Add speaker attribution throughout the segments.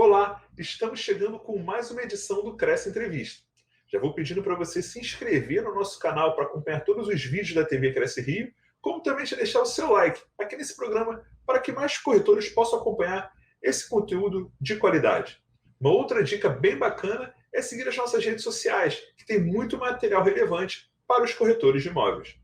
Speaker 1: Olá, estamos chegando com mais uma edição do Cresce Entrevista. Já vou pedindo para você se inscrever no nosso canal para acompanhar todos os vídeos da TV Cresce Rio, como também de deixar o seu like aqui nesse programa para que mais corretores possam acompanhar esse conteúdo de qualidade. Uma outra dica bem bacana é seguir as nossas redes sociais, que tem muito material relevante para os corretores de imóveis.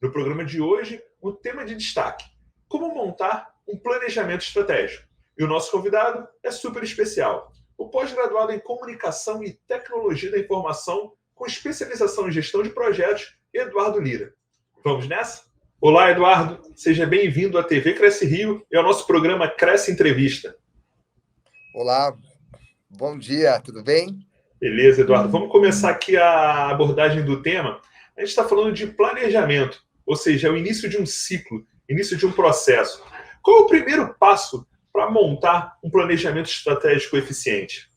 Speaker 1: No programa de hoje, um tema de destaque: como montar um planejamento estratégico. E o nosso convidado é super especial, o pós-graduado em Comunicação e Tecnologia da Informação, com especialização em Gestão de Projetos, Eduardo Lira. Vamos nessa? Olá, Eduardo. Seja bem-vindo à TV Cresce Rio e ao nosso programa Cresce Entrevista.
Speaker 2: Olá, bom dia, tudo bem?
Speaker 1: Beleza, Eduardo. Vamos começar aqui a abordagem do tema. A gente está falando de planejamento, ou seja, é o início de um ciclo, início de um processo. Qual é o primeiro passo para montar um planejamento estratégico eficiente?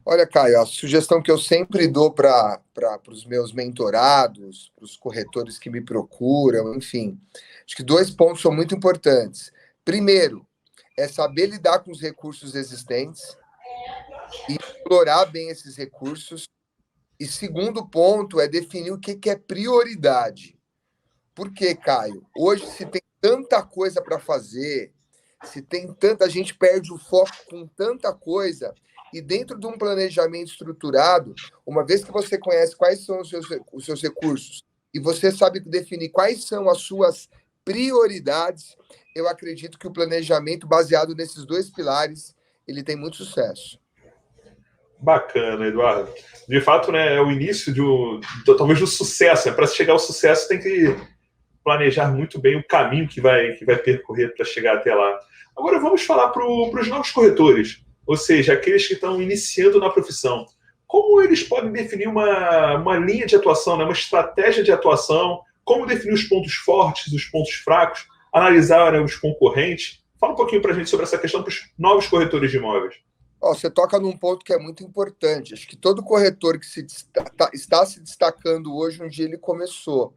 Speaker 2: Olha, Caio, a sugestão que eu sempre dou para os meus mentorados, para os corretores que me procuram, enfim, acho que 2 pontos são muito importantes. Primeiro, é saber lidar com os recursos existentes e explorar bem esses recursos. E segundo ponto é definir o que é prioridade. Por quê, Caio? Hoje se tem tanta coisa para fazer, se tem tanta, a gente perde o foco com tanta coisa, e dentro de um planejamento estruturado, uma vez que você conhece quais são os seus recursos e você sabe definir quais são as suas prioridades, eu acredito que o planejamento baseado nesses 2 pilares, ele tem muito sucesso.
Speaker 1: Bacana, Eduardo. De fato, né, é o início talvez do sucesso. Né? Para chegar ao sucesso, tem que planejar muito bem o caminho que vai percorrer para chegar até lá. Agora vamos falar para os novos corretores, ou seja, aqueles que estão iniciando na profissão. Como eles podem definir uma linha de atuação, né, uma estratégia de atuação, como definir os pontos fortes, os pontos fracos, analisar, né, os concorrentes? Fala um pouquinho para a gente sobre essa questão para os novos corretores de imóveis.
Speaker 2: Você toca num ponto que é muito importante. Acho que todo corretor que está se destacando hoje, um dia ele começou.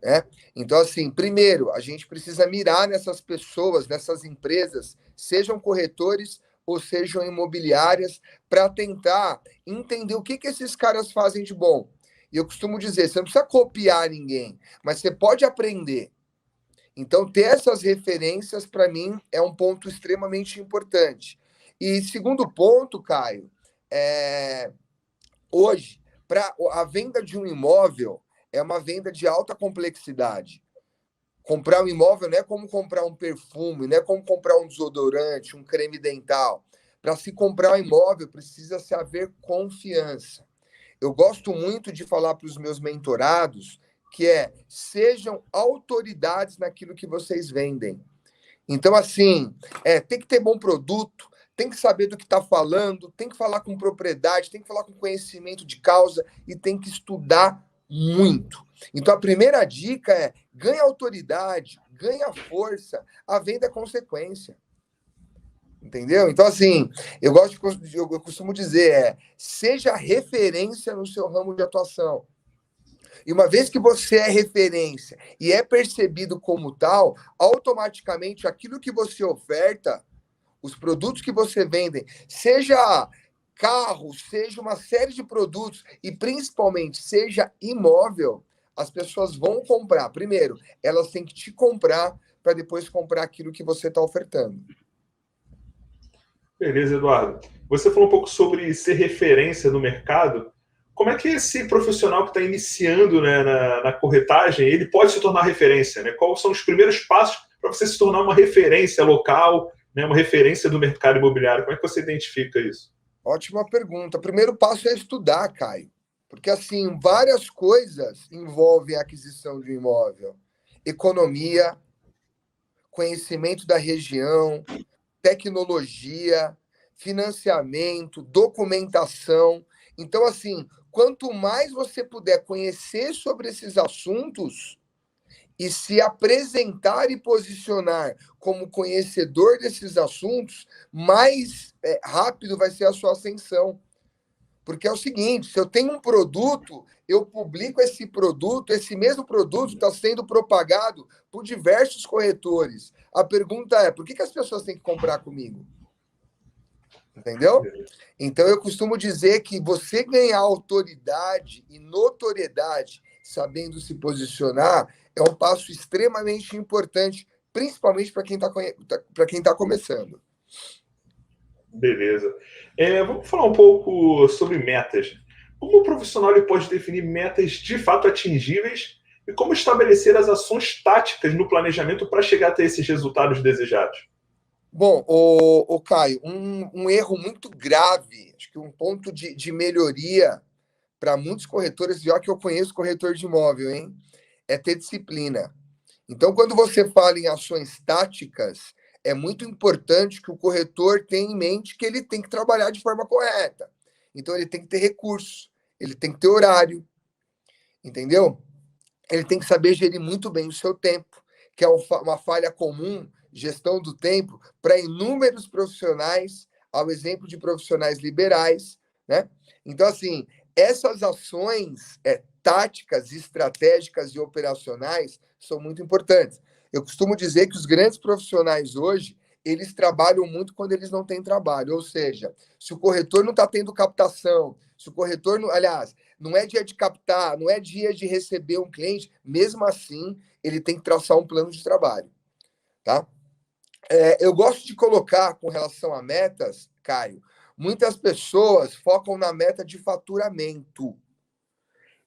Speaker 2: Né? Então, assim, primeiro, a gente precisa mirar nessas pessoas, nessas empresas, sejam corretores ou sejam imobiliárias, para tentar entender o que esses caras fazem de bom. E eu costumo dizer, você não precisa copiar ninguém, mas você pode aprender. Então, ter essas referências, para mim, é um ponto extremamente importante. E segundo ponto, Caio, hoje, para a venda de um imóvel, é uma venda de alta complexidade. Comprar um imóvel não é como comprar um perfume, não é como comprar um desodorante, um creme dental. Para se comprar um imóvel, precisa se haver confiança. Eu gosto muito de falar para os meus mentorados que sejam autoridades naquilo que vocês vendem. Então, assim, tem que ter bom produto, tem que saber do que está falando, tem que falar com propriedade, tem que falar com conhecimento de causa e tem que estudar muito. Então, a primeira dica é ganha autoridade, ganha força, a venda é consequência. Entendeu? Então, assim, eu costumo dizer, seja referência no seu ramo de atuação. E uma vez que você é referência e é percebido como tal, automaticamente aquilo que você oferta, os produtos que você vende, seja carro, seja uma série de produtos e principalmente seja imóvel, as pessoas vão comprar. Primeiro, elas têm que te comprar para depois comprar aquilo que você está ofertando.
Speaker 1: Beleza, Eduardo. Você falou um pouco sobre ser referência no mercado. Como é que esse profissional que está iniciando, né, na corretagem, ele pode se tornar referência? Né? Quais são os primeiros passos para você se tornar uma referência local, né, uma referência do mercado imobiliário? Como é que você identifica isso?
Speaker 2: Ótima pergunta. O primeiro passo é estudar, Caio. Porque, assim, várias coisas envolvem a aquisição de um imóvel. Economia, conhecimento da região, tecnologia, financiamento, documentação. Então, assim, quanto mais você puder conhecer sobre esses assuntos e se apresentar e posicionar como conhecedor desses assuntos, mais rápido vai ser a sua ascensão. Porque é o seguinte, se eu tenho um produto, eu publico esse produto, esse mesmo produto está sendo propagado por diversos corretores. A pergunta é, por que as pessoas têm que comprar comigo? Entendeu? Então, eu costumo dizer que você ganhar autoridade e notoriedade, sabendo se posicionar, é um passo extremamente importante, principalmente para quem está começando.
Speaker 1: Beleza. Vamos falar um pouco sobre metas. Como o profissional ele pode definir metas de fato atingíveis e como estabelecer as ações táticas no planejamento para chegar até esses resultados desejados?
Speaker 2: Bom, o Caio, um erro muito grave, acho que um ponto de melhoria para muitos corretores, já que eu conheço corretor de imóvel, hein? É ter disciplina. Então, quando você fala em ações táticas, é muito importante que o corretor tenha em mente que ele tem que trabalhar de forma correta. Então, ele tem que ter recursos, ele tem que ter horário, entendeu? Ele tem que saber gerir muito bem o seu tempo, que é uma falha comum, gestão do tempo, para inúmeros profissionais, ao exemplo de profissionais liberais, né? Então, assim, essas ações táticas, estratégicas e operacionais são muito importantes. Eu costumo dizer que os grandes profissionais hoje, eles trabalham muito quando eles não têm trabalho. Ou seja, se o corretor não está tendo captação, se o corretor, não, aliás, não é dia de captar, não é dia de receber um cliente, mesmo assim, ele tem que traçar um plano de trabalho, tá? Eu gosto de colocar, com relação a metas, Caio, muitas pessoas focam na meta de faturamento.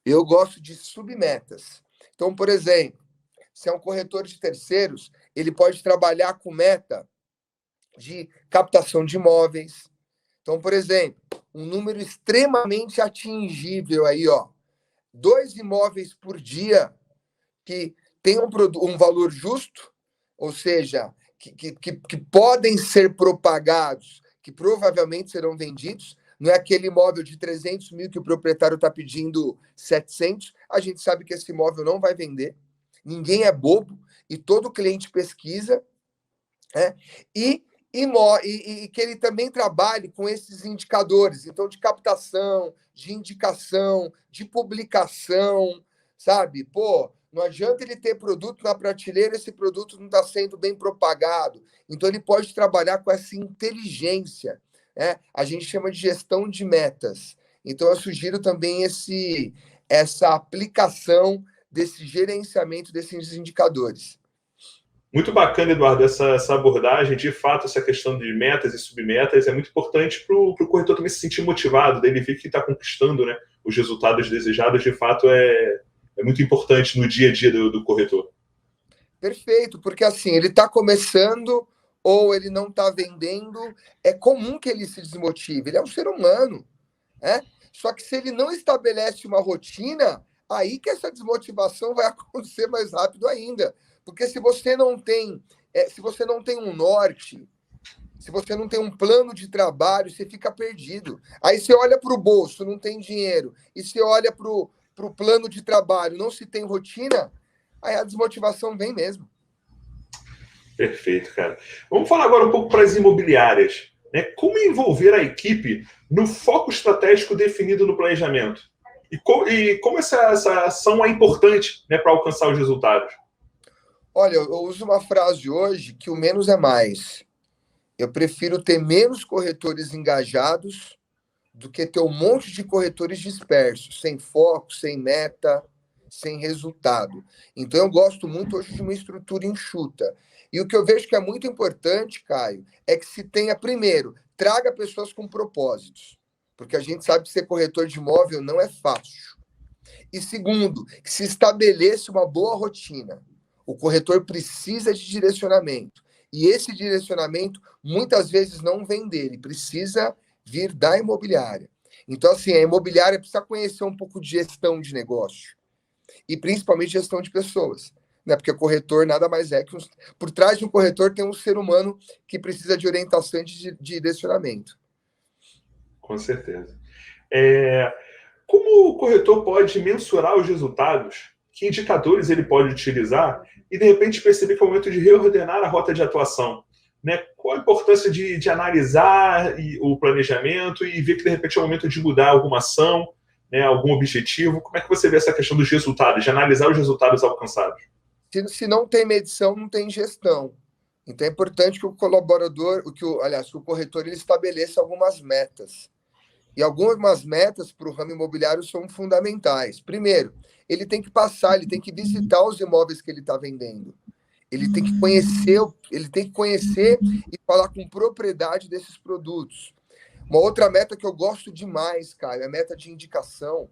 Speaker 2: Eu gosto de submetas. Então, por exemplo, se é um corretor de terceiros, ele pode trabalhar com meta de captação de imóveis. Então, por exemplo, um número extremamente atingível aí, ó, 2 imóveis por dia que tem um valor justo, ou seja, que podem ser propagados, que provavelmente serão vendidos. Não é aquele imóvel de 300 mil que o proprietário está pedindo 700. A gente sabe que esse imóvel não vai vender. Ninguém é bobo e todo cliente pesquisa, né? E que ele também trabalhe com esses indicadores, então, de captação, de indicação, de publicação, sabe? Pô, não adianta ele ter produto na prateleira, esse produto não está sendo bem propagado. Então, ele pode trabalhar com essa inteligência, né? A gente chama de gestão de metas. Então, eu sugiro também essa aplicação desse gerenciamento desses indicadores.
Speaker 1: Muito bacana, Eduardo, essa abordagem. De fato, essa questão de metas e submetas é muito importante para o corretor também se sentir motivado, dele ver que está conquistando, né, os resultados desejados. De fato, é muito importante no dia a dia do corretor.
Speaker 2: Perfeito, porque assim, ele está começando ou ele não está vendendo, é comum que ele se desmotive, ele é um ser humano, né? Só que se ele não estabelece uma rotina, aí que essa desmotivação vai acontecer mais rápido ainda. Porque se você não tem um norte, se você não tem um plano de trabalho, você fica perdido. Aí você olha para o bolso, não tem dinheiro, e você olha para o plano de trabalho, não se tem rotina, aí a desmotivação vem mesmo.
Speaker 1: Perfeito, cara. Vamos falar agora um pouco para as imobiliárias, né? Como envolver a equipe no foco estratégico definido no planejamento? E como essa ação é importante, né, para alcançar os resultados?
Speaker 2: Olha, eu uso uma frase hoje que o menos é mais. Eu prefiro ter menos corretores engajados do que ter um monte de corretores dispersos, sem foco, sem meta, sem resultado. Então, eu gosto muito hoje de uma estrutura enxuta. E o que eu vejo que é muito importante, Caio, é que se tenha, primeiro, traga pessoas com propósitos, porque a gente sabe que ser corretor de imóvel não é fácil. E segundo, que se estabeleça uma boa rotina. O corretor precisa de direcionamento. E esse direcionamento, muitas vezes, não vem dele, precisa vir da imobiliária. Então, assim, a imobiliária precisa conhecer um pouco de gestão de negócio. E principalmente gestão de pessoas. Né? Porque o corretor nada mais é que... Por trás de um corretor tem um ser humano que precisa de orientação e de direcionamento.
Speaker 1: Com certeza. Como o corretor pode mensurar os resultados? Que indicadores ele pode utilizar e, de repente, perceber que é o momento de reordenar a rota de atuação? Né? Qual a importância de analisar o planejamento e ver que, de repente, é o momento de mudar alguma ação, né, algum objetivo? Como é que você vê essa questão dos resultados, de analisar os resultados alcançados?
Speaker 2: Se não tem medição, não tem gestão. Então é importante que o colaborador, aliás, que o corretor ele estabeleça algumas metas. E algumas metas para o ramo imobiliário são fundamentais. Primeiro, ele tem que passar, ele tem que visitar os imóveis que ele está vendendo. Ele tem que conhecer e falar com propriedade desses produtos. Uma outra meta que eu gosto demais, cara, é a meta de indicação.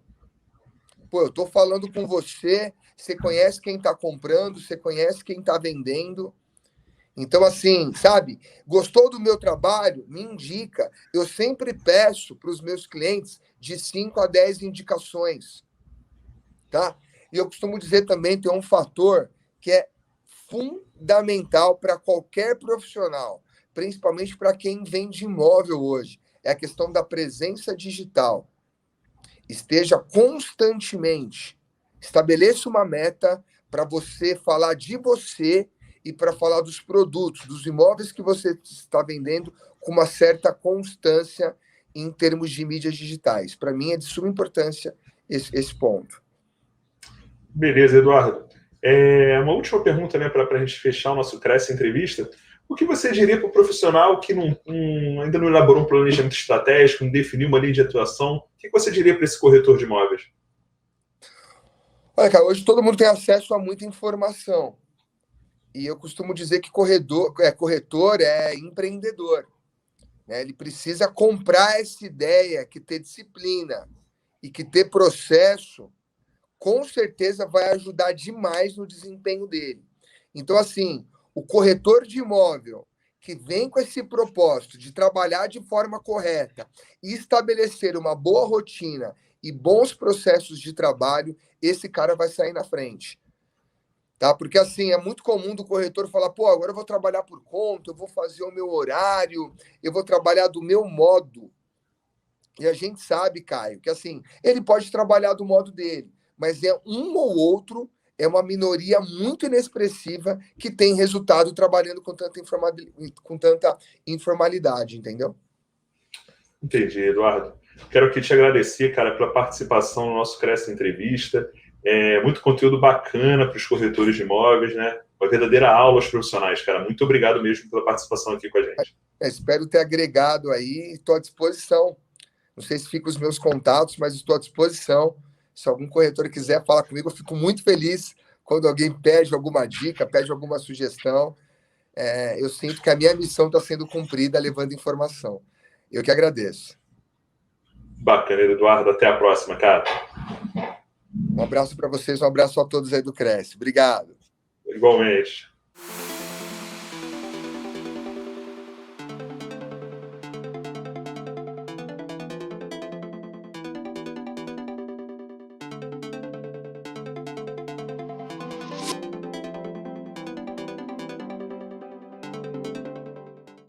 Speaker 2: Pô, eu estou falando com você, você conhece quem está comprando, você conhece quem está vendendo. Então, assim, sabe, gostou do meu trabalho? Me indica. Eu sempre peço para os meus clientes de 5 a 10 indicações, tá? E eu costumo dizer também, tem um fator que é fundamental para qualquer profissional, principalmente para quem vende imóvel hoje, é a questão da presença digital. Esteja constantemente, estabeleça uma meta para você falar de você e para falar dos produtos, dos imóveis que você está vendendo com uma certa constância em termos de mídias digitais. Para mim é de suma importância esse ponto.
Speaker 1: Beleza, Eduardo. Uma última pergunta, né, para a gente fechar o nosso Cresce Entrevista. O que você diria para o profissional que ainda não elaborou um planejamento estratégico, não definiu uma linha de atuação? O que você diria para esse corretor de imóveis?
Speaker 2: Olha, cara, hoje todo mundo tem acesso a muita informação. E eu costumo dizer que corretor é empreendedor. Né? Ele precisa comprar essa ideia, que ter disciplina e que ter processo, com certeza vai ajudar demais no desempenho dele. Então, assim, o corretor de imóvel que vem com esse propósito de trabalhar de forma correta e estabelecer uma boa rotina e bons processos de trabalho, esse cara vai sair na frente. Tá? Porque, assim, é muito comum do corretor falar, pô, agora eu vou trabalhar por conta, eu vou fazer o meu horário, eu vou trabalhar do meu modo. E a gente sabe, Caio, que, assim, ele pode trabalhar do modo dele, mas é um ou outro, é uma minoria muito inexpressiva que tem resultado trabalhando com tanta informalidade, entendeu?
Speaker 1: Entendi, Eduardo. Quero aqui te agradecer, cara, pela participação no nosso Cresce Entrevista. Muito conteúdo bacana para os corretores de imóveis, né? Uma verdadeira aula aos profissionais, cara. Muito obrigado mesmo pela participação aqui com a gente.
Speaker 2: Espero ter agregado aí, estou à disposição. Não sei se ficam os meus contatos, mas estou à disposição. Se algum corretor quiser falar comigo, eu fico muito feliz quando alguém pede alguma dica, pede alguma sugestão. Eu sinto que a minha missão está sendo cumprida, levando informação. Eu que agradeço.
Speaker 1: Bacana, Eduardo. Até a próxima, cara.
Speaker 2: Um abraço para vocês, um abraço a todos aí do Cresce. Obrigado.
Speaker 1: Igualmente.